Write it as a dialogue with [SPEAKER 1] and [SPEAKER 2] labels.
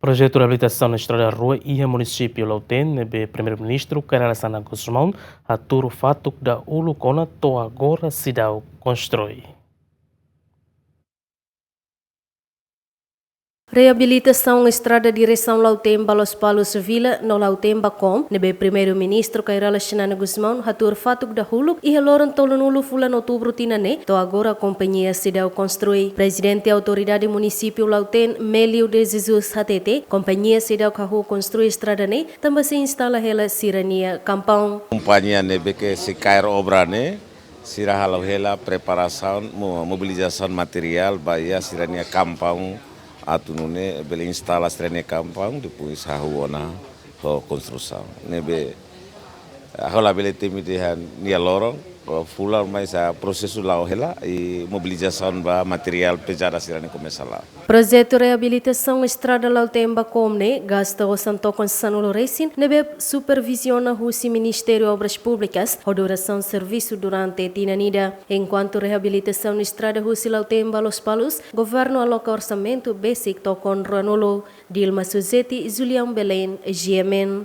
[SPEAKER 1] Projeto de reabilitação na estrada da rua e município Lauten, nebe primeiro-ministro Carla Sana Guzmão, aturo fato da Ulucona to agora cidade constrói.
[SPEAKER 2] Reabilitação estrada direção Lautemba Los Palos Vila no Lautemba com nebe primeiro-ministro Carla Sana Guzmão hatur fatuk da huluk e heloran tolonulu fulan outubro tinane to agora a companhia cidade construi. Presidente da autoridade município Lauten Melio de Jesus Hatete, companhia cidade kahu construi estrada ne também se instala hela sirania campão.
[SPEAKER 3] Companhia nebe que se cair obra ne sirah halau hela preparação mobilização material bahia sirania campão atunune bele instala sirania campão depois hahuona ho construção nebe hola bele temi de nia lorong fular mais a processo lá hela e mobilização ba material pesada sirania começa lá.
[SPEAKER 2] Projeto de reabilitação estrada Lautemba Comne gasta o Santo Constitucional Racing nebe supervisiona o Ministério de Obras Públicas a duração de serviço durante tinanida. Enquanto reabilitação estrada Husi Lautemba Los Palos, governo aloca orçamento basic tocon Ranolo, Dilma Suzeti, Julião Belém, GMN.